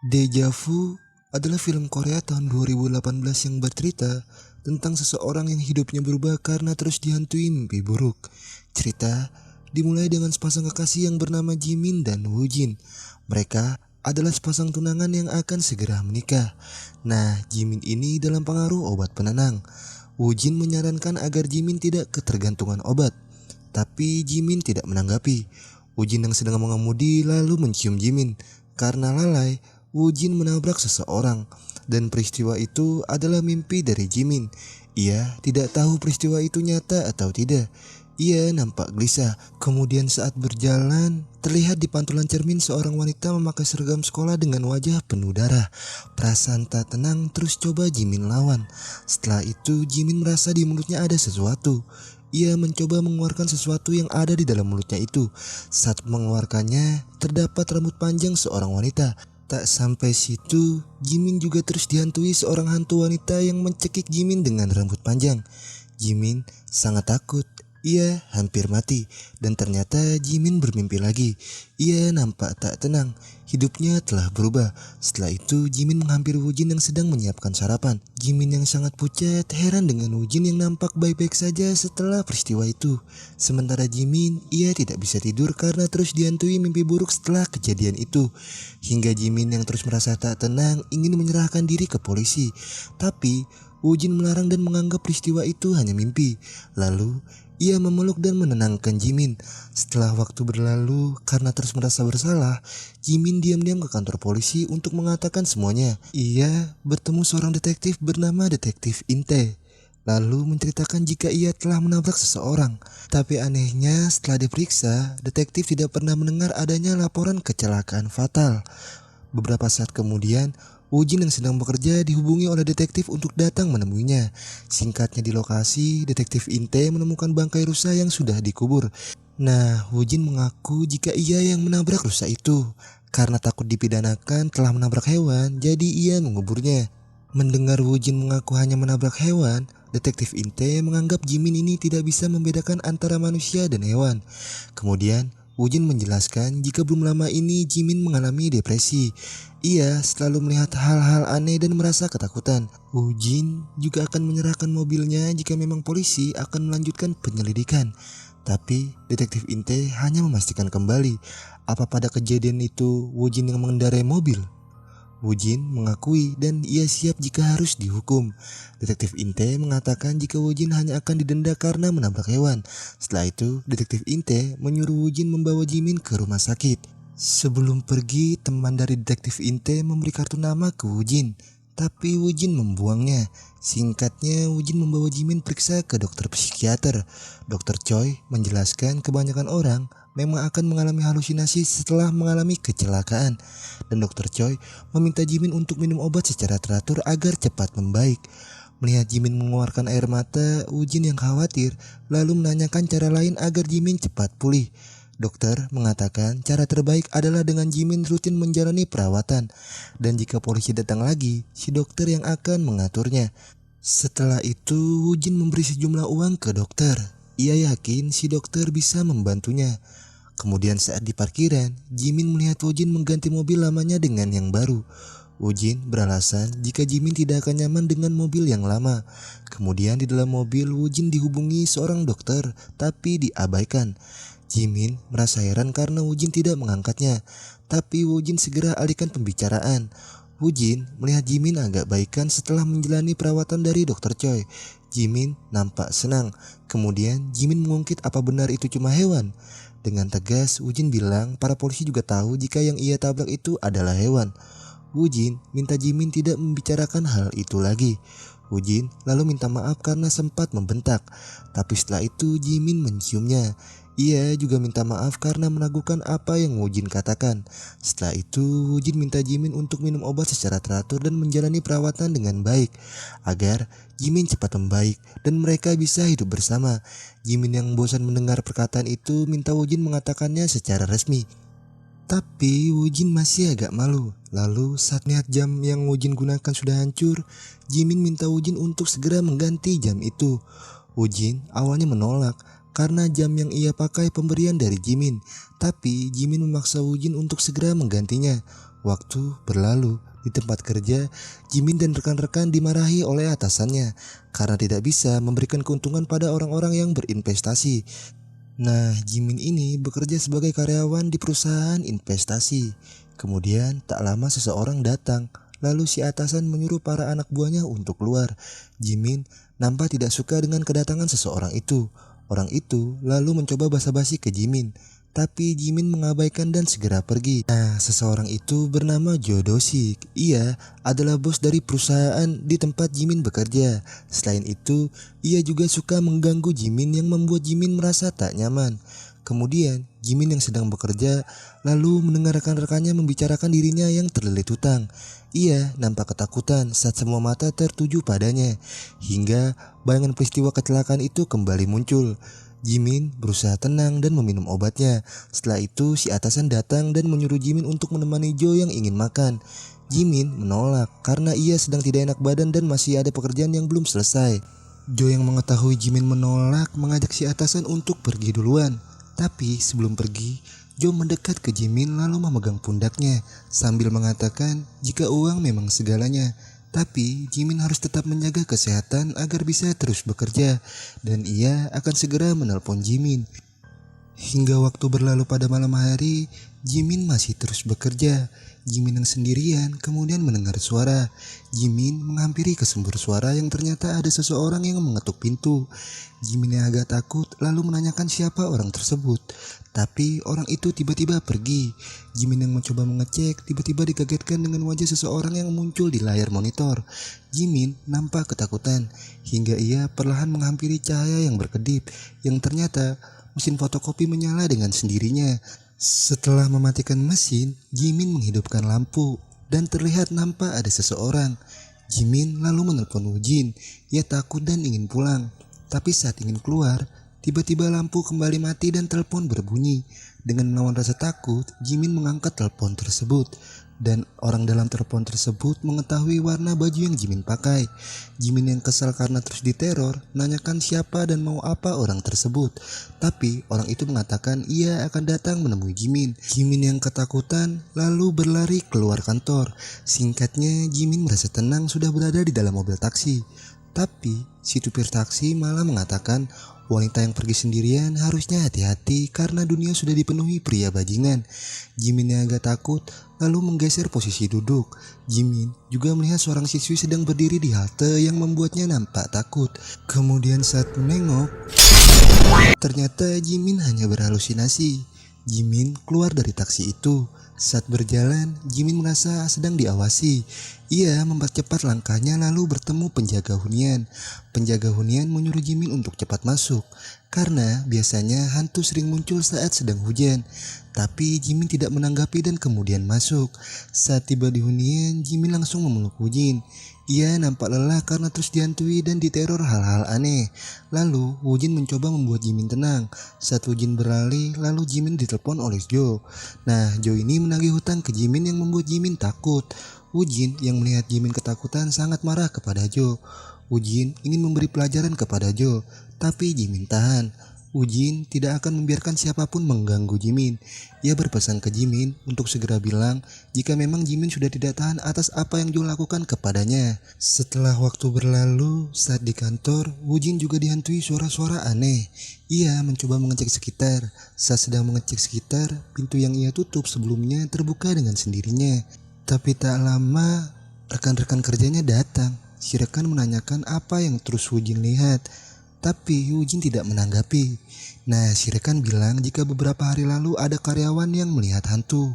Deja Vu adalah film Korea tahun 2018 yang bercerita tentang seseorang yang hidupnya berubah karena terus dihantui mimpi buruk. Cerita dimulai dengan sepasang kekasih yang bernama Jimin dan Woojin. Mereka adalah sepasang tunangan yang akan segera menikah. Nah, Jimin ini dalam pengaruh obat penenang. Woojin menyarankan agar Jimin tidak ketergantungan obat, tapi Jimin tidak menanggapi. Woojin yang sedang mengemudi lalu mencium Jimin. Karena lalai, Woojin menabrak seseorang, dan peristiwa itu adalah mimpi dari Jimin. Ia tidak tahu peristiwa itu nyata atau tidak. Ia nampak gelisah. Kemudian saat berjalan, terlihat di pantulan cermin seorang wanita memakai seragam sekolah dengan wajah penuh darah. Perasaan tak tenang terus coba Jimin lawan. Setelah itu Jimin merasa di mulutnya ada sesuatu. Ia mencoba mengeluarkan sesuatu yang ada di dalam mulutnya itu. Saat mengeluarkannya, terdapat rambut panjang seorang wanita. Tak sampai situ, Jimin juga terus dihantui seorang hantu wanita yang mencekik Jimin dengan rambut panjang. Jimin sangat takut. Ia hampir mati, dan ternyata Jimin bermimpi lagi. Ia nampak tak tenang. Hidupnya telah berubah. Setelah itu Jimin menghampiri Woojin yang sedang menyiapkan sarapan. Jimin yang sangat pucat heran dengan Woojin yang nampak baik-baik saja setelah peristiwa itu. Sementara Jimin, ia tidak bisa tidur karena terus dihantui mimpi buruk setelah kejadian itu. Hingga Jimin yang terus merasa tak tenang ingin menyerahkan diri ke polisi. Tapi Woojin melarang dan menganggap peristiwa itu hanya mimpi. Lalu ia memeluk dan menenangkan Jimin. Setelah waktu berlalu, karena terus merasa bersalah, Jimin diam-diam ke kantor polisi untuk mengatakan semuanya. Ia bertemu seorang detektif bernama Detektif Inte, lalu menceritakan jika ia telah menabrak seseorang. Tapi anehnya setelah diperiksa, detektif tidak pernah mendengar adanya laporan kecelakaan fatal. Beberapa saat kemudian, Woojin yang sedang bekerja dihubungi oleh detektif untuk datang menemuinya. Singkatnya di lokasi, detektif Inte menemukan bangkai rusa yang sudah dikubur. Nah, Woojin mengaku jika ia yang menabrak rusa itu. Karena takut dipidanakan telah menabrak hewan, jadi ia menguburnya. Mendengar Woojin mengaku hanya menabrak hewan, detektif Inte menganggap Jimin ini tidak bisa membedakan antara manusia dan hewan. Kemudian, Woojin menjelaskan jika belum lama ini Jimin mengalami depresi. Ia selalu melihat hal-hal aneh dan merasa ketakutan. Woojin juga akan menyerahkan mobilnya jika memang polisi akan melanjutkan penyelidikan. Tapi detektif Inte hanya memastikan kembali apa pada kejadian itu Woojin yang mengendarai mobil. Woojin mengakui dan ia siap jika harus dihukum. Detektif Inte mengatakan jika Woojin hanya akan didenda karena menabrak hewan. Setelah itu, Detektif Inte menyuruh Woojin membawa Jimin ke rumah sakit. Sebelum pergi, teman dari Detektif Inte memberi kartu nama ke Woojin, tapi Woojin membuangnya. Singkatnya, Woojin membawa Jimin periksa ke dokter psikiater. Dokter Choi menjelaskan kebanyakan orang memang akan mengalami halusinasi setelah mengalami kecelakaan, dan dokter Choi meminta Jimin untuk minum obat secara teratur agar cepat membaik. Melihat Jimin mengeluarkan air mata, Woojin yang khawatir lalu menanyakan cara lain agar Jimin cepat pulih. Dokter mengatakan cara terbaik adalah dengan Jimin rutin menjalani perawatan, dan jika polisi datang lagi, si dokter yang akan mengaturnya. Setelah itu, Woojin memberi sejumlah uang ke dokter. Ia yakin si dokter bisa membantunya. Kemudian saat di parkiran, Jimin melihat Woojin mengganti mobil lamanya dengan yang baru. Woojin beralasan jika Jimin tidak akan nyaman dengan mobil yang lama. Kemudian di dalam mobil, Woojin dihubungi seorang dokter, tapi diabaikan. Jimin merasa heran karena Woojin tidak mengangkatnya, tapi Woojin segera alihkan pembicaraan. Woojin melihat Jimin agak baikan setelah menjalani perawatan dari dokter Choi. Jimin nampak senang. Kemudian Jimin mengungkit apa benar itu cuma hewan. Dengan tegas, Woojin bilang para polisi juga tahu jika yang ia tabrak itu adalah hewan. Woojin minta Jimin tidak membicarakan hal itu lagi. Woojin lalu minta maaf karena sempat membentak. Tapi setelah itu Jimin menciumnya. Ia juga minta maaf karena meragukan apa yang Woojin katakan. Setelah itu Woojin minta Jimin untuk minum obat secara teratur dan menjalani perawatan dengan baik agar Jimin cepat membaik dan mereka bisa hidup bersama. Jimin yang bosan mendengar perkataan itu minta Woojin mengatakannya secara resmi. Tapi Woojin masih agak malu. Lalu saat lihat jam yang Woojin gunakan sudah hancur, Jimin minta Woojin untuk segera mengganti jam itu. Woojin awalnya menolak karena jam yang ia pakai pemberian dari Jimin, tapi Jimin memaksa Woojin untuk segera menggantinya. Waktu berlalu. Di tempat kerja, Jimin dan rekan-rekan dimarahi oleh atasannya karena tidak bisa memberikan keuntungan pada orang-orang yang berinvestasi. Nah, Jimin ini bekerja sebagai karyawan di perusahaan investasi. Kemudian tak lama seseorang datang. Lalu si atasan menyuruh para anak buahnya untuk keluar. Jimin nampak tidak suka dengan kedatangan seseorang itu. Orang itu lalu mencoba basa-basi ke Jimin. Tapi Jimin mengabaikan dan segera pergi. Nah, seseorang itu bernama Jo Do-sik. Ia adalah bos dari perusahaan di tempat Jimin bekerja. Selain itu, ia juga suka mengganggu Jimin yang membuat Jimin merasa tak nyaman. Kemudian, Jimin yang sedang bekerja lalu mendengar rekan-rekannya membicarakan dirinya yang terlilit hutang. Ia nampak ketakutan saat semua mata tertuju padanya, hingga bayangan peristiwa kecelakaan itu kembali muncul. Jimin berusaha tenang dan meminum obatnya. Setelah itu si atasan datang dan menyuruh Jimin untuk menemani Jo yang ingin makan. Jimin menolak karena ia sedang tidak enak badan dan masih ada pekerjaan yang belum selesai. Jo yang mengetahui Jimin menolak mengajak si atasan untuk pergi duluan. Tapi sebelum pergi, Jo mendekat ke Jimin lalu memegang pundaknya sambil mengatakan jika uang memang segalanya. Tapi Jimin harus tetap menjaga kesehatan agar bisa terus bekerja dan ia akan segera menelpon Jimin. Hingga waktu berlalu pada malam hari, Jimin masih terus bekerja. Jimin yang sendirian kemudian mendengar suara. Jimin menghampiri ke sumber suara yang ternyata ada seseorang yang mengetuk pintu. Jimin yang agak takut lalu menanyakan siapa orang tersebut. Tapi orang itu tiba-tiba pergi. Jimin yang mencoba mengecek tiba-tiba dikagetkan dengan wajah seseorang yang muncul di layar monitor. Jimin nampak ketakutan hingga ia perlahan menghampiri cahaya yang berkedip yang ternyata mesin fotokopi menyala dengan sendirinya. Setelah mematikan mesin, Jimin menghidupkan lampu dan terlihat nampak ada seseorang. Jimin lalu menelpon Woojin. Ia takut dan ingin pulang. Tapi saat ingin keluar, tiba-tiba lampu kembali mati dan telepon berbunyi. Dengan melawan rasa takut, Jimin mengangkat telepon tersebut. Dan orang dalam telepon tersebut mengetahui warna baju yang Jimin pakai. Jimin yang kesal karena terus diteror, nanyakan siapa dan mau apa orang tersebut. Tapi orang itu mengatakan ia akan datang menemui Jimin. Jimin yang ketakutan lalu berlari keluar kantor. Singkatnya, Jimin merasa tenang sudah berada di dalam mobil taksi. Tapi si supir taksi malah mengatakan wanita yang pergi sendirian harusnya hati-hati karena dunia sudah dipenuhi pria bajingan. Jimin yang agak takut lalu menggeser posisi duduk. Jimin juga melihat seorang siswi sedang berdiri di halte yang membuatnya nampak takut. Kemudian saat menengok, ternyata Jimin hanya berhalusinasi. Jimin keluar dari taksi itu. Saat berjalan, Jimin merasa sedang diawasi. Ia mempercepat langkahnya lalu bertemu penjaga hunian. Penjaga hunian menyuruh Jimin untuk cepat masuk, karena biasanya hantu sering muncul saat sedang hujan. Tapi Jimin tidak menanggapi dan kemudian masuk. Saat tiba di hunian, Jimin langsung memeluk Woojin. Ia nampak lelah karena terus dihantui dan diteror hal-hal aneh. Lalu Woojin mencoba membuat Jimin tenang. Saat Woojin beralih, lalu Jimin ditelepon oleh Jo. Nah, Jo ini menagih hutang ke Jimin yang membuat Jimin takut. Woojin yang melihat Jimin ketakutan sangat marah kepada Jo. Woojin ingin memberi pelajaran kepada Jo, tapi Jimin tahan. Woojin tidak akan membiarkan siapapun mengganggu Jimin. Ia berpesan ke Jimin untuk segera bilang jika memang Jimin sudah tidak tahan atas apa yang Jo lakukan kepadanya. Setelah waktu berlalu, saat di kantor, Woojin juga dihantui suara-suara aneh. Ia mencoba mengecek sekitar. Saat sedang mengecek sekitar, pintu yang ia tutup sebelumnya terbuka dengan sendirinya. Tapi tak lama, rekan-rekan kerjanya datang. Si rekan menanyakan apa yang terus Woojin lihat. Tapi Woojin tidak menanggapi. Nah, si rekan bilang jika beberapa hari lalu ada karyawan yang melihat hantu.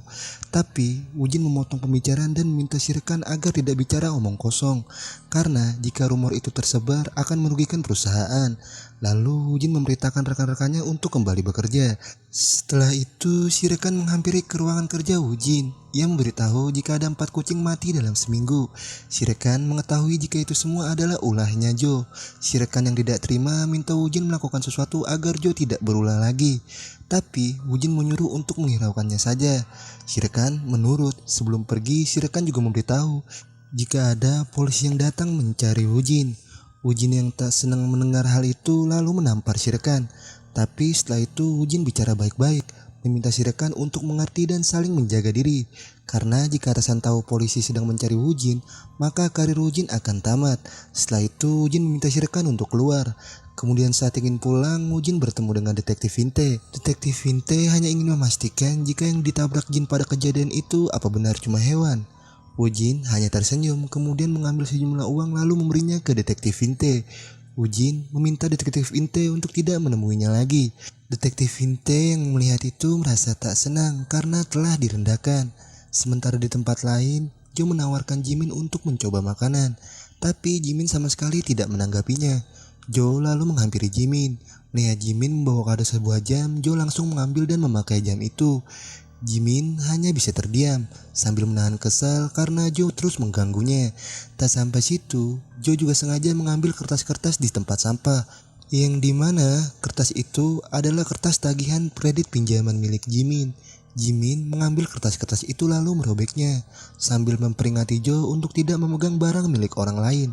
Tapi Woojin memotong pembicaraan dan meminta si rekan agar tidak bicara omong kosong, karena jika rumor itu tersebar akan merugikan perusahaan. Lalu Woojin memberitakan rekan-rekannya untuk kembali bekerja. Setelah itu si rekan menghampiri ke ruangan kerja Woojin. Ia memberitahu jika ada 4 kucing mati dalam seminggu. Si rekan mengetahui jika itu semua adalah ulahnya Jo. Si rekan yang tidak terima minta Woojin melakukan sesuatu agar Jo tidak berulah lagi. Tapi Woojin menyuruh untuk menghiraukannya saja. Si rekan menurut. Sebelum pergi, si rekan juga memberitahu jika ada polisi yang datang mencari Woojin. Woojin yang tak senang mendengar hal itu lalu menampar si rekan. Tapi setelah itu Woojin bicara baik-baik, meminta si rekan untuk mengerti dan saling menjaga diri, Karena jika atasan tahu polisi sedang mencari Woo-jin, maka karir Woo-jin akan tamat. Setelah itu Woo-jin meminta Shirkan untuk keluar. Kemudian saat ingin pulang, Woo-jin bertemu dengan detektif Inte. Detektif Inte hanya ingin memastikan jika yang ditabrak Jin pada kejadian itu apa benar cuma hewan. Woo-jin hanya tersenyum kemudian mengambil sejumlah uang lalu memberinya ke detektif Inte. Woo-jin meminta detektif Inte untuk tidak menemuinya lagi. Detektif Inte yang melihat itu merasa tak senang karena telah direndahkan. Sementara di tempat lain, Jo menawarkan Jimin untuk mencoba makanan, tapi Jimin sama sekali tidak menanggapinya. Jo lalu menghampiri Jimin. Melihat Jimin membawa kado sebuah jam, Jo langsung mengambil dan memakai jam itu. Jimin hanya bisa terdiam sambil menahan kesal karena Jo terus mengganggunya. Tak sampai situ, Jo juga sengaja mengambil kertas-kertas di tempat sampah, yang dimana kertas itu adalah kertas tagihan kredit pinjaman milik Jimin. Jimin mengambil kertas-kertas itu lalu merobeknya, sambil memperingati Jo untuk tidak memegang barang milik orang lain.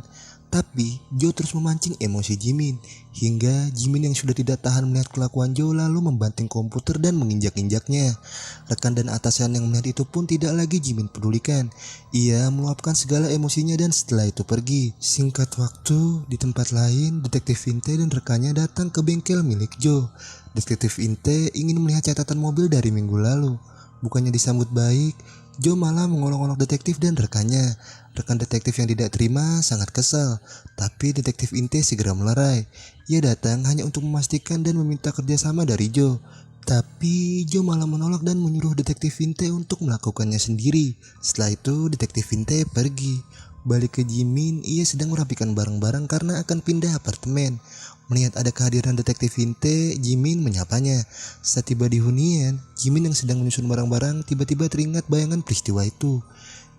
Tapi Jo terus memancing emosi Jimin, hingga Jimin yang sudah tidak tahan melihat kelakuan Jo lalu membanting komputer dan menginjak-injaknya. Rekan dan atasan yang melihat itu pun tidak lagi Jimin pedulikan. Ia meluapkan segala emosinya dan setelah itu pergi. Singkat waktu, di tempat lain, detektif Inte dan rekannya datang ke bengkel milik Jo. Detektif Inte ingin melihat catatan mobil dari minggu lalu. Bukannya disambut baik, Jo malah mengolok-olok detektif dan rekannya. Rekan detektif yang tidak terima sangat kesal, tapi detektif Inte segera melerai. Ia datang hanya untuk memastikan dan meminta kerjasama dari Jo. Tapi Jo malah menolak dan menyuruh detektif Inte untuk melakukannya sendiri. Setelah itu detektif Inte pergi. Balik ke Jimin, ia sedang merapikan barang-barang karena akan pindah apartemen. Melihat ada kehadiran detektif Inte, Jimin menyapanya. Saat tiba di hunian, Jimin yang sedang menyusun barang-barang tiba-tiba teringat bayangan peristiwa itu.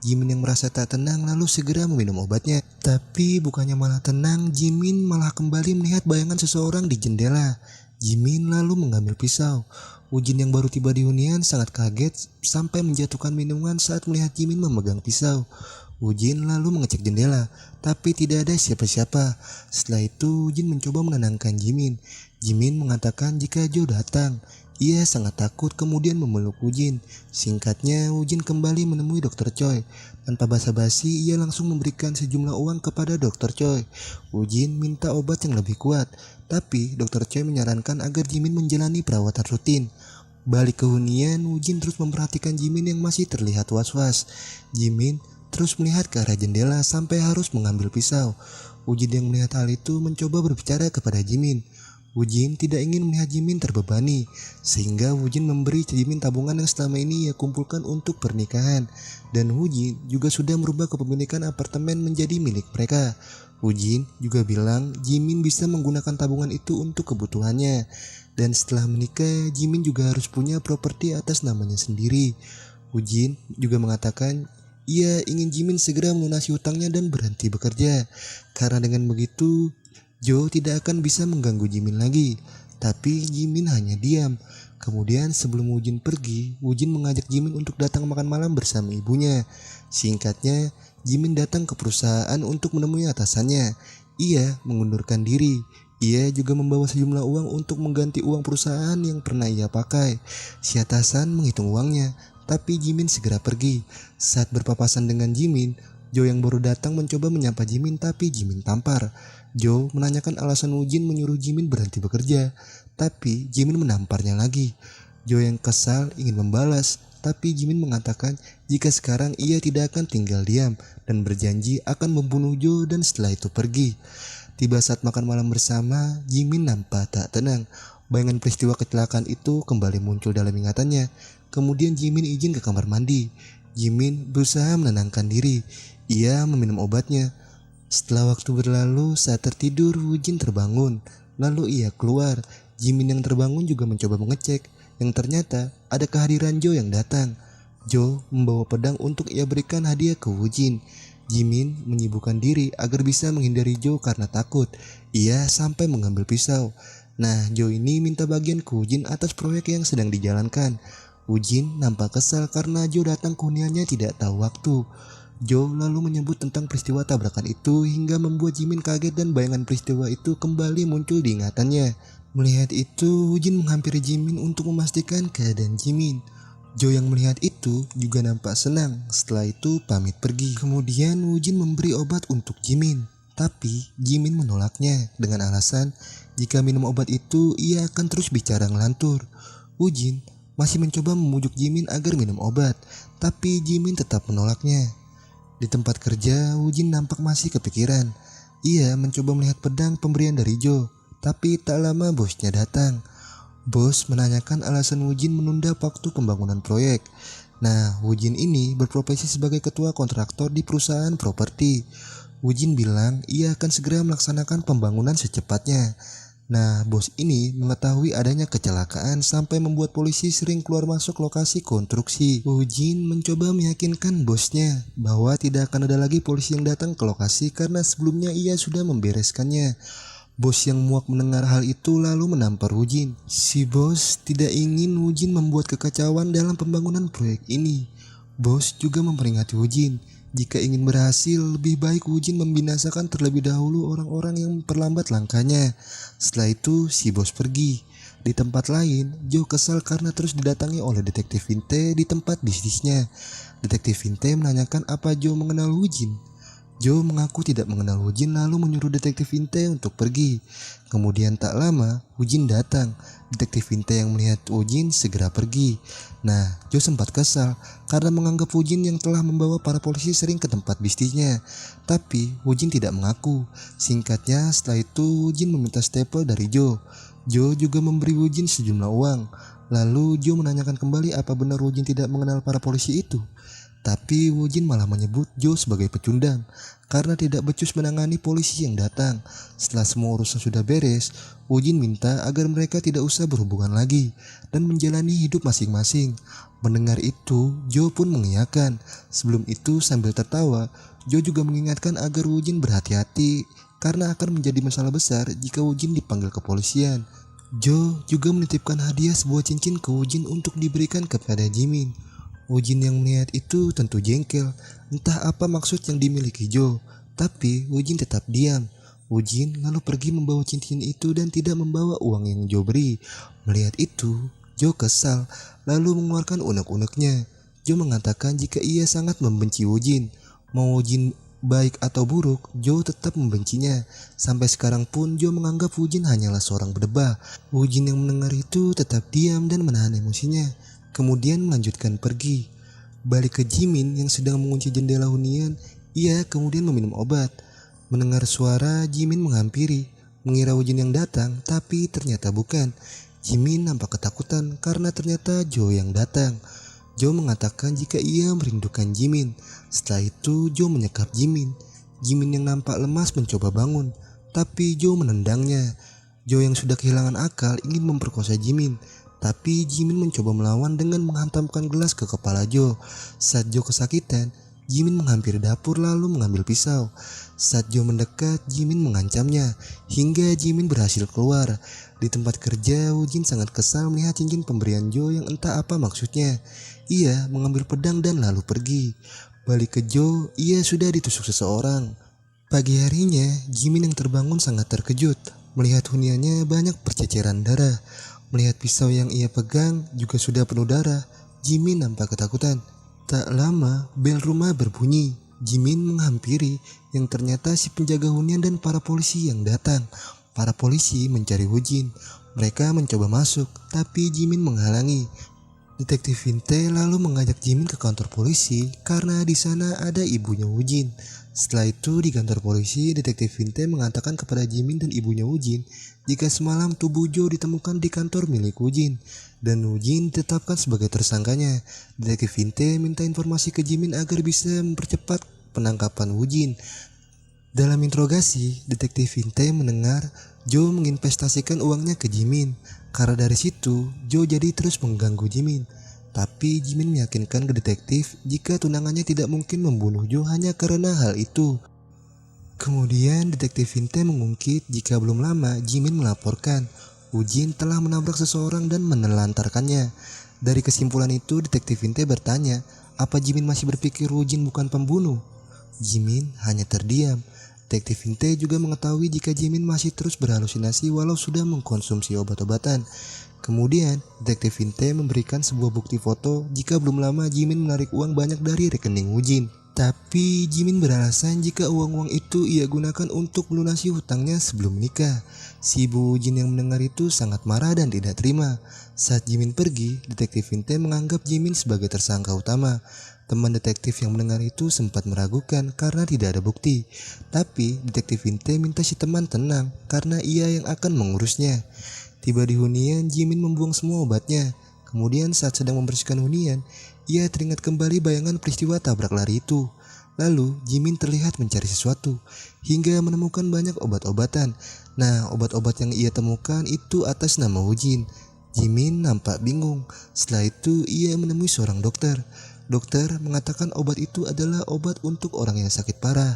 Jimin yang merasa tak tenang lalu segera meminum obatnya. Tapi bukannya malah tenang, Jimin malah kembali melihat bayangan seseorang di jendela. Jimin lalu mengambil pisau. Woo-jin yang baru tiba di hunian sangat kaget sampai menjatuhkan minuman saat melihat Jimin memegang pisau. Woo-jin lalu mengecek jendela, tapi tidak ada siapa-siapa. Setelah itu, Woo-jin mencoba menenangkan Jimin. Jimin mengatakan jika Jo datang. Ia sangat takut kemudian memeluk Woo-jin. Singkatnya, Woo-jin kembali menemui Dr. Choi. Tanpa basa-basi, ia langsung memberikan sejumlah uang kepada Dr. Choi. Woo-jin minta obat yang lebih kuat, tapi Dr. Choi menyarankan agar Jimin menjalani perawatan rutin. Balik ke hunian, Woo-jin terus memperhatikan Jimin yang masih terlihat was-was. Jimin terus melihat ke arah jendela sampai harus mengambil pisau. Woo-jin yang melihat hal itu mencoba berbicara kepada Jimin. Woo-jin tidak ingin melihat Jimin terbebani, sehingga Woo-jin memberi Jimin tabungan yang selama ini ia kumpulkan untuk pernikahan. Dan Woo-jin juga sudah merubah kepemilikan apartemen menjadi milik mereka. Woo-jin juga bilang Jimin bisa menggunakan tabungan itu untuk kebutuhannya. Dan setelah menikah, Jimin juga harus punya properti atas namanya sendiri. Woo-jin juga mengatakan ia ingin Jimin segera melunasi hutangnya dan berhenti bekerja. Karena dengan begitu, Jo tidak akan bisa mengganggu Jimin lagi. Tapi Jimin hanya diam. Kemudian sebelum Woo-jin pergi, Woo-jin mengajak Jimin untuk datang makan malam bersama ibunya. Singkatnya, Jimin datang ke perusahaan untuk menemui atasannya. Ia mengundurkan diri. Ia juga membawa sejumlah uang untuk mengganti uang perusahaan yang pernah ia pakai. Si atasan menghitung uangnya, tapi Jimin segera pergi. Saat berpapasan dengan Jimin, Jo yang baru datang mencoba menyapa Jimin tapi Jimin tampar. Jo menanyakan alasan Woo-jin menyuruh Jimin berhenti bekerja, tapi Jimin menamparnya lagi. Jo yang kesal ingin membalas, tapi Jimin mengatakan jika sekarang ia tidak akan tinggal diam dan berjanji akan membunuh Jo dan setelah itu pergi. Tiba saat makan malam bersama, Jimin nampak tak tenang. Bayangan peristiwa kecelakaan itu kembali muncul dalam ingatannya. Kemudian Jimin izin ke kamar mandi. Jimin berusaha menenangkan diri. Ia meminum obatnya. Setelah waktu berlalu, saat tertidur, Woo-jin terbangun. Lalu ia keluar. Jimin yang terbangun juga mencoba mengecek. Yang ternyata ada kehadiran Jo yang datang. Jo membawa pedang untuk ia berikan hadiah ke Woo-jin. Jimin menyibukkan diri agar bisa menghindari Jo karena takut. Ia sampai mengambil pisau. Nah, Jo ini minta bagian ke Woo-jin atas proyek yang sedang dijalankan. Woo-jin nampak kesal karena Jo datang ke huniannya tidak tahu waktu. Jo lalu menyebut tentang peristiwa tabrakan itu hingga membuat Jimin kaget dan bayangan peristiwa itu kembali muncul di ingatannya. Melihat itu, Woo-jin menghampiri Jimin untuk memastikan keadaan Jimin. Jo yang melihat itu juga nampak senang. Setelah itu pamit pergi. Kemudian Woo-jin memberi obat untuk Jimin. Tapi Jimin menolaknya dengan alasan jika minum obat itu ia akan terus bicara ngelantur. Woo-jin masih mencoba memujuk Jimin agar minum obat, tapi Jimin tetap menolaknya. Di tempat kerja, Woo-jin nampak masih kepikiran. Ia mencoba melihat pedang pemberian dari Jo, tapi tak lama bosnya datang. Bos menanyakan alasan Woo-jin menunda waktu pembangunan proyek. Nah, Woo-jin ini berprofesi sebagai ketua kontraktor di perusahaan properti. Woo-jin bilang ia akan segera melaksanakan pembangunan secepatnya. Nah, bos ini mengetahui adanya kecelakaan sampai membuat polisi sering keluar masuk lokasi konstruksi. Woo-jin mencoba meyakinkan bosnya bahwa tidak akan ada lagi polisi yang datang ke lokasi karena sebelumnya ia sudah membereskannya. Bos yang muak mendengar hal itu lalu menampar Woo-jin. Si bos tidak ingin Woo-jin membuat kekacauan dalam pembangunan proyek ini. Bos juga memperingatkan Woo-jin, jika ingin berhasil lebih baik Woo-jin membinasakan terlebih dahulu orang-orang yang memperlambat langkahnya. Setelah itu si bos pergi. Di tempat lain, Jo kesal karena terus didatangi oleh detektif Vinte di tempat bisnisnya. Detektif Vinte menanyakan apa Jo mengenal Woo-jin. Jo mengaku tidak mengenal Woo-jin lalu menyuruh detektif Vinte untuk pergi. Kemudian tak lama, Woo-jin datang. Detektif Vinte yang melihat Woo-jin segera pergi. Nah, Jo sempat kesal karena menganggap Woo-jin yang telah membawa para polisi sering ke tempat bisnisnya. Tapi Woo-jin tidak mengaku. Singkatnya, setelah itu Woo-jin meminta stempel dari Jo. Jo juga memberi Woo-jin sejumlah uang. Lalu Jo menanyakan kembali apa benar Woo-jin tidak mengenal para polisi itu. Tapi Woo-jin malah menyebut Jo sebagai pecundang karena tidak becus menangani polisi yang datang. Setelah semua urusan sudah beres, Woo-jin minta agar mereka tidak usah berhubungan lagi dan menjalani hidup masing-masing. Mendengar itu, Jo pun mengiyakan. Sebelum itu sambil tertawa, Jo juga mengingatkan agar Woo-jin berhati-hati karena akan menjadi masalah besar jika Woo-jin dipanggil kepolisian. Jo juga menitipkan hadiah sebuah cincin ke Woo-jin untuk diberikan kepada Jimin. Woo-jin yang melihat itu tentu jengkel, entah apa maksud yang dimiliki Jo. Tapi Woo-jin tetap diam. Woo-jin lalu pergi membawa cincin itu dan tidak membawa uang yang Jo beri. Melihat itu, Jo kesal, lalu mengeluarkan unek-uneknya. Jo mengatakan jika ia sangat membenci Woo-jin. Mau Woo-jin baik atau buruk, Jo tetap membencinya. Sampai sekarang pun Jo menganggap Woo-jin hanyalah seorang berdebah. Woo-jin yang mendengar itu tetap diam dan menahan emosinya. Kemudian melanjutkan pergi. Balik ke Jimin yang sedang mengunci jendela hunian, ia kemudian meminum obat. Mendengar suara, Jimin menghampiri, mengira Woo-jin yang datang, tapi ternyata bukan. Jimin nampak ketakutan karena ternyata Jo yang datang. Jo mengatakan jika ia merindukan Jimin. Setelah itu Jo menyekap Jimin. Jimin yang nampak lemas mencoba bangun, tapi Jo menendangnya. Jo yang sudah kehilangan akal ingin memperkosa Jimin. Tapi Jimin mencoba melawan dengan menghantamkan gelas ke kepala Jo. Saat Jo kesakitan, Jimin menghampiri dapur lalu mengambil pisau. Saat Jo mendekat, Jimin mengancamnya hingga Jimin berhasil keluar. Di tempat kerja, Woo-jin sangat kesal melihat cincin pemberian Jo yang entah apa maksudnya. Ia mengambil pedang dan lalu pergi. Balik ke Jo, ia sudah ditusuk seseorang. Pagi harinya, Jimin yang terbangun sangat terkejut melihat huniannya banyak perceceran darah. Melihat pisau yang ia pegang juga sudah penuh darah, Jimin nampak ketakutan. Tak lama, bel rumah berbunyi. Jimin menghampiri yang ternyata si penjaga hunian dan para polisi yang datang. Para polisi mencari Woo-jin. Mereka mencoba masuk, tapi Jimin menghalangi. Detektif Vinte lalu mengajak Jimin ke kantor polisi karena di sana ada ibunya Woo-jin. Setelah itu di kantor polisi, Detektif Vinte mengatakan kepada Jimin dan ibunya Woo-jin jika semalam tubuh Jo ditemukan di kantor milik Woo-jin dan Woo-jin ditetapkan sebagai tersangkanya. Detektif Vinte minta informasi ke Jimin agar bisa mempercepat penangkapan Woo-jin. Dalam interogasi, Detektif Vinte mendengar Jo menginvestasikan uangnya ke Jimin. Karena dari situ, Jo jadi terus mengganggu Jimin. Tapi Jimin meyakinkan ke detektif jika tunangannya tidak mungkin membunuh Jo hanya karena hal itu. Kemudian detektif Vinte mengungkit jika belum lama Jimin melaporkan Woo-jin telah menabrak seseorang dan menelantarkannya. Dari kesimpulan itu, detektif Vinte bertanya, apa Jimin masih berpikir Woo-jin bukan pembunuh? Jimin hanya terdiam. Detektif Vinte juga mengetahui jika Jimin masih terus berhalusinasi walau sudah mengkonsumsi obat-obatan. Kemudian, detektif Vinte memberikan sebuah bukti foto jika belum lama Jimin menarik uang banyak dari rekening Woo-jin. Tapi Jimin beralasan jika uang-uang itu ia gunakan untuk melunasi hutangnya sebelum menikah. Si ibu Woo-jin yang mendengar itu sangat marah dan tidak terima. Saat Jimin pergi, detektif Vinte menganggap Jimin sebagai tersangka utama. Teman detektif yang mendengar itu sempat meragukan karena tidak ada bukti. Tapi detektif Vinte minta si teman tenang karena ia yang akan mengurusnya. Tiba di hunian, Jimin membuang semua obatnya. Kemudian saat sedang membersihkan hunian, ia teringat kembali bayangan peristiwa tabrak lari itu. Lalu Jimin terlihat mencari sesuatu hingga menemukan banyak obat-obatan. Nah, obat-obat yang ia temukan itu atas nama Woo-jin. Jimin nampak bingung. Setelah itu ia menemui seorang dokter. Dokter mengatakan obat itu adalah obat untuk orang yang sakit parah.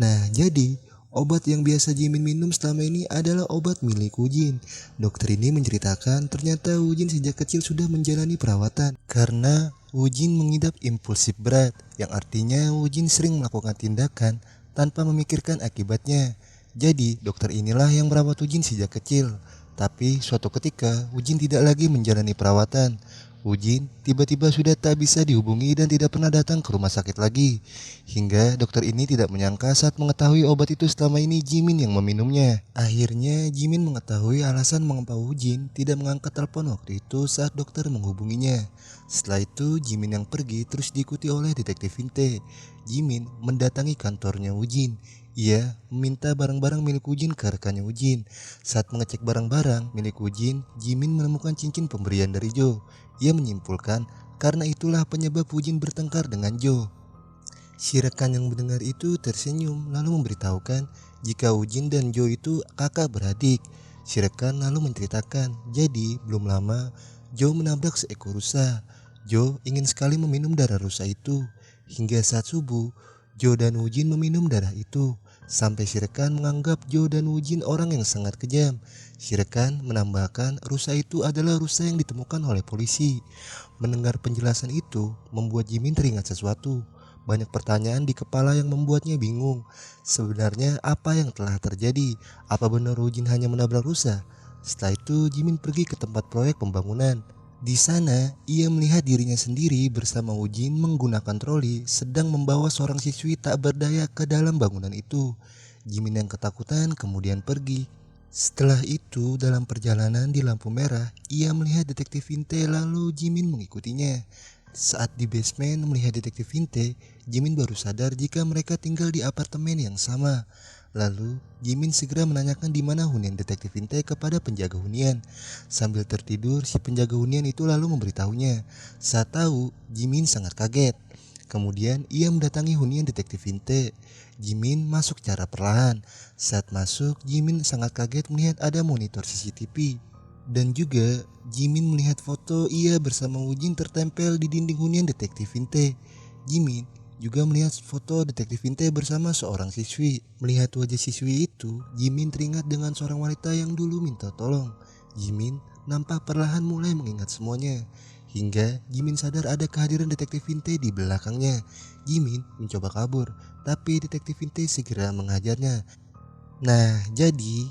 Nah, jadi obat yang biasa Jimin minum selama ini adalah obat milik Woo-jin. Dokter ini menceritakan ternyata Woo-jin sejak kecil sudah menjalani perawatan karena Woo-jin mengidap impulsif berat, yang artinya Woo-jin sering melakukan tindakan tanpa memikirkan akibatnya. Jadi dokter inilah yang merawat Woo-jin sejak kecil. Tapi suatu ketika Woo-jin tidak lagi menjalani perawatan. Woo-jin tiba-tiba sudah tak bisa dihubungi dan tidak pernah datang ke rumah sakit lagi. Hingga dokter ini tidak menyangka saat mengetahui obat itu selama ini Jimin yang meminumnya. Akhirnya Jimin mengetahui alasan mengapa Woo-jin tidak mengangkat telepon waktu itu saat dokter menghubunginya. Setelah itu Jimin yang pergi terus diikuti oleh detektif Vinte. Jimin mendatangi kantornya Woo-jin. Ia meminta barang-barang milik Woo-jin ke rekannya Woo-jin. Saat mengecek barang-barang milik Woo-jin, Jimin menemukan cincin pemberian dari Jo. Ia menyimpulkan karena itulah penyebab Woo-jin bertengkar dengan Jo. Si rekan yang mendengar itu tersenyum lalu memberitahukan jika Woo-jin dan Jo itu kakak beradik. Si rekan lalu menceritakan, jadi belum lama Jo menabrak seekor rusa. Jo ingin sekali meminum darah rusa itu. Hingga saat subuh, Jo dan Woo-jin meminum darah itu. Sampai si rekan menganggap Jo dan Woo-jin orang yang sangat kejam. Si rekan menambahkan rusa itu adalah rusa yang ditemukan oleh polisi. Mendengar penjelasan itu membuat Jimin teringat sesuatu. Banyak pertanyaan di kepala yang membuatnya bingung. Sebenarnya apa yang telah terjadi? Apa benar Woo-jin hanya menabrak rusa? Setelah itu Jimin pergi ke tempat proyek pembangunan. Di sana ia melihat dirinya sendiri bersama Woo-jin menggunakan troli sedang membawa seorang siswi tak berdaya ke dalam bangunan itu. Jimin yang ketakutan kemudian pergi. Setelah itu dalam perjalanan di lampu merah ia melihat detektif Vinte lalu Jimin mengikutinya. Saat di basement melihat detektif Vinte, Jimin baru sadar jika mereka tinggal di apartemen yang sama. Lalu Jimin segera menanyakan di mana hunian detektif Vinte kepada penjaga hunian. Sambil tertidur, si penjaga hunian itu lalu memberitahunya. Saat tahu, Jimin sangat kaget. Kemudian ia mendatangi hunian detektif Vinte. Jimin masuk secara perlahan. Saat masuk, Jimin sangat kaget melihat ada monitor CCTV. Dan juga Jimin melihat foto ia bersama Woo-jin tertempel di dinding hunian detektif Vinte. Jimin juga melihat foto detektif Vinte bersama seorang siswi. Melihat wajah siswi itu, Jimin teringat dengan seorang wanita yang dulu minta tolong. Jimin nampak perlahan mulai mengingat semuanya. Hingga Jimin sadar ada kehadiran detektif Vinte di belakangnya. Jimin mencoba kabur, tapi detektif Vinte segera menghajarnya. Nah, jadi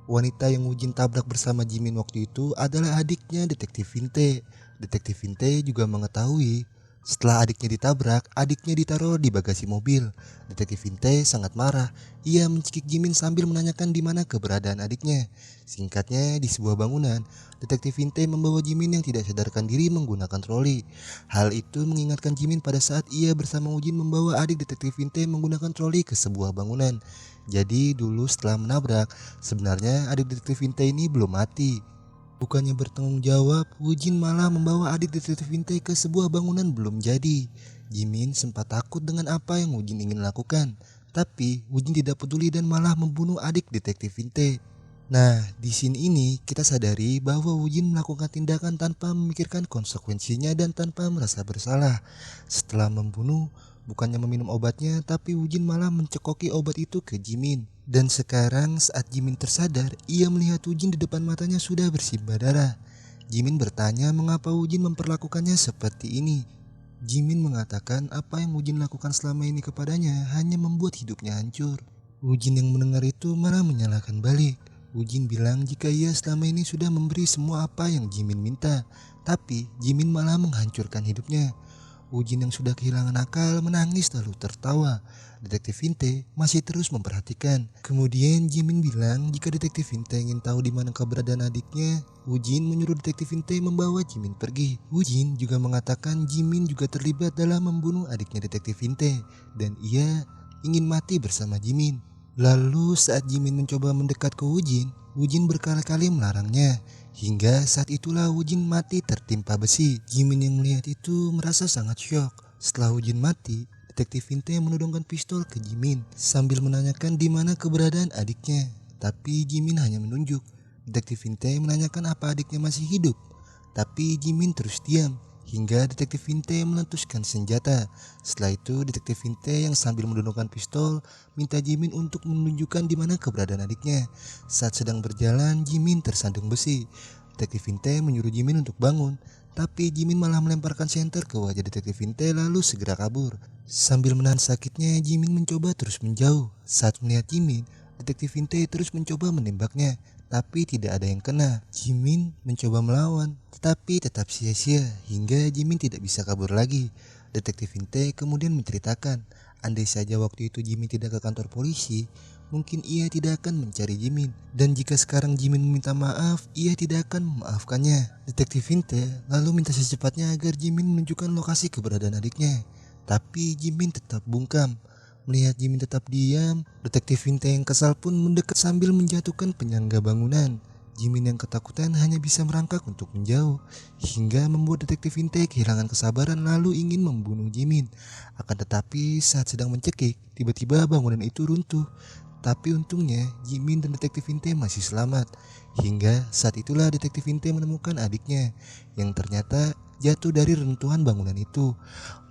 wanita yang Woo-jin tabrak bersama Jimin waktu itu adalah adiknya detektif Vinte. Detektif Vinte juga mengetahui setelah adiknya ditabrak, adiknya ditaruh di bagasi mobil. Detektif Vinte sangat marah. Ia mencekik Jimin sambil menanyakan di mana keberadaan adiknya. Singkatnya, di sebuah bangunan, detektif Vinte membawa Jimin yang tidak sadarkan diri menggunakan troli. Hal itu mengingatkan Jimin pada saat ia bersama Woo-jin membawa adik detektif Vinte menggunakan troli ke sebuah bangunan. Jadi dulu setelah menabrak, sebenarnya adik detektif Vinte ini belum mati. Bukannya bertanggung jawab, Woo-jin malah membawa adik detektif Vinte ke sebuah bangunan belum jadi. Jimin sempat takut dengan apa yang Woo-jin ingin lakukan. Tapi Woo-jin tidak peduli dan malah membunuh adik detektif Vinte. Nah, di sini ini kita sadari bahwa Woo-jin melakukan tindakan tanpa memikirkan konsekuensinya dan tanpa merasa bersalah. Setelah membunuh, bukannya meminum obatnya, tapi Woo-jin malah mencekoki obat itu ke Jimin. Dan sekarang saat Jimin tersadar, ia melihat Woo-jin di depan matanya sudah bersimbah darah. Jimin bertanya mengapa Woo-jin memperlakukannya seperti ini. Jimin mengatakan apa yang Woo-jin lakukan selama ini kepadanya hanya membuat hidupnya hancur. Woo-jin yang mendengar itu malah menyalahkan balik. Woo-jin bilang jika ia selama ini sudah memberi semua apa yang Jimin minta, tapi Jimin malah menghancurkan hidupnya. Woo-jin yang sudah kehilangan akal menangis lalu tertawa. Detektif Inte masih terus memperhatikan. Kemudian Jimin bilang jika Detektif Inte ingin tahu di mana keberadaan adiknya, Woo-jin menyuruh Detektif Inte membawa Jimin pergi. Woo-jin juga mengatakan Jimin juga terlibat dalam membunuh adiknya Detektif Inte dan ia ingin mati bersama Jimin. Lalu saat Jimin mencoba mendekat ke Woo-jin, Woo-jin berkali-kali melarangnya. Hingga saat itulah Woo-jin mati tertimpa besi. Jimin yang melihat itu merasa sangat syok. Setelah Woo-jin mati, Detektif Inte menodongkan pistol ke Jimin sambil menanyakan di mana keberadaan adiknya. Tapi Jimin hanya menunjuk. Detektif Inte menanyakan apa adiknya masih hidup. Tapi Jimin terus diam. Hingga Detektif Inte meletuskan senjata. Setelah itu Detektif Inte yang sambil menodongkan pistol minta Jimin untuk menunjukkan di mana keberadaan adiknya. Saat sedang berjalan Jimin tersandung besi. Detektif Inte menyuruh Jimin untuk bangun, tapi Jimin malah melemparkan senter ke wajah Detektif Inte lalu segera kabur. Sambil menahan sakitnya Jimin mencoba terus menjauh. Saat melihat Jimin, Detektif Inte terus mencoba menembaknya, tapi tidak ada yang kena. Jimin mencoba melawan, tetapi tetap sia-sia hingga Jimin tidak bisa kabur lagi. Detektif Inte kemudian menceritakan, andai saja waktu itu Jimin tidak ke kantor polisi, mungkin ia tidak akan mencari Jimin. Dan jika sekarang Jimin meminta maaf, ia tidak akan memaafkannya. Detektif Inte lalu minta secepatnya agar Jimin menunjukkan lokasi keberadaan adiknya. Tapi Jimin tetap bungkam. Melihat Jimin tetap diam, Detektif Inte yang kesal pun mendekat sambil menjatuhkan penyangga bangunan. Jimin yang ketakutan hanya bisa merangkak untuk menjauh, hingga membuat Detektif Inte kehilangan kesabaran lalu ingin membunuh Jimin. Akan tetapi saat sedang mencekik, tiba-tiba bangunan itu runtuh. Tapi untungnya Jimin dan Detektif Inte masih selamat. Hingga saat itulah Detektif Inte menemukan adiknya yang ternyata jatuh dari reruntuhan bangunan itu.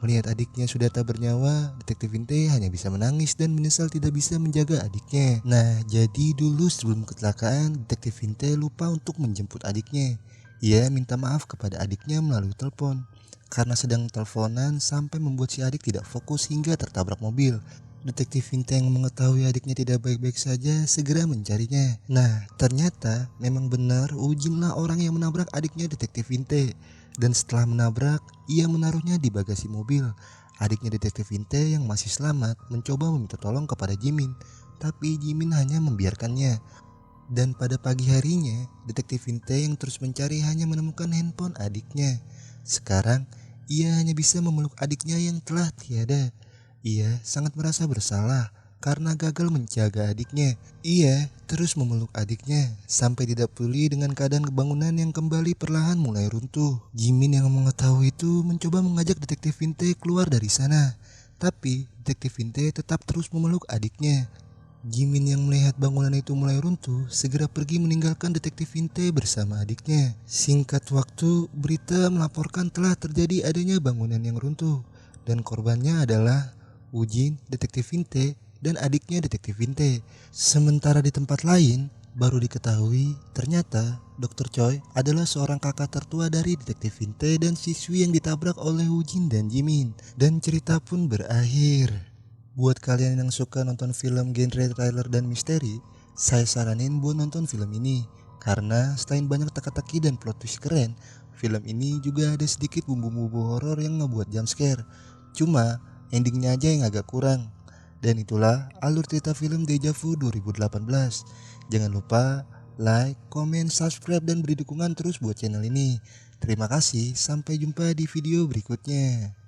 Melihat adiknya sudah tak bernyawa, Detektif Inte hanya bisa menangis dan menyesal tidak bisa menjaga adiknya. Nah, jadi dulu sebelum kecelakaan, Detektif Inte lupa untuk menjemput adiknya. Ia minta maaf kepada adiknya melalui telepon. Karena sedang teleponan sampai membuat si adik tidak fokus hingga tertabrak mobil. Detektif Inte yang mengetahui adiknya tidak baik-baik saja segera mencarinya. Nah, ternyata memang benar Woo-jin lah orang yang menabrak adiknya Detektif Inte. Dan setelah menabrak, ia menaruhnya di bagasi mobil. Adiknya Detektif Inte yang masih selamat mencoba meminta tolong kepada Jimin, tapi Jimin hanya membiarkannya. Dan pada pagi harinya, Detektif Inte yang terus mencari hanya menemukan handphone adiknya. Sekarang, ia hanya bisa memeluk adiknya yang telah tiada. Ia sangat merasa bersalah karena gagal menjaga adiknya. Ia terus memeluk adiknya sampai tidak peduli dengan keadaan bangunan yang kembali perlahan mulai runtuh. Jimin yang mengetahui itu mencoba mengajak Detektif Inte keluar dari sana, tapi Detektif Inte tetap terus memeluk adiknya. Jimin yang melihat bangunan itu mulai runtuh segera pergi meninggalkan Detektif Inte bersama adiknya. Singkat waktu, berita melaporkan telah terjadi adanya bangunan yang runtuh dan korbannya adalah Woo-jin, Detektif Inte, dan adiknya Detektif Inte. Sementara di tempat lain, baru diketahui ternyata Dr. Choi adalah seorang kakak tertua dari Detektif Inte dan siswi yang ditabrak oleh Woo-jin dan Jimin. Dan cerita pun berakhir. Buat kalian yang suka nonton film genre thriller dan misteri, saya saranin buat nonton film ini. Karena selain banyak teka-teki dan plot twist keren, film ini juga ada sedikit bumbu-bumbu horor yang ngebuat jump scare. Cuma endingnya aja yang agak kurang. Dan itulah alur cerita film Deja Vu 2018. Jangan lupa like, komen, subscribe, dan beri dukungan terus buat channel ini. Terima kasih, sampai jumpa di video berikutnya.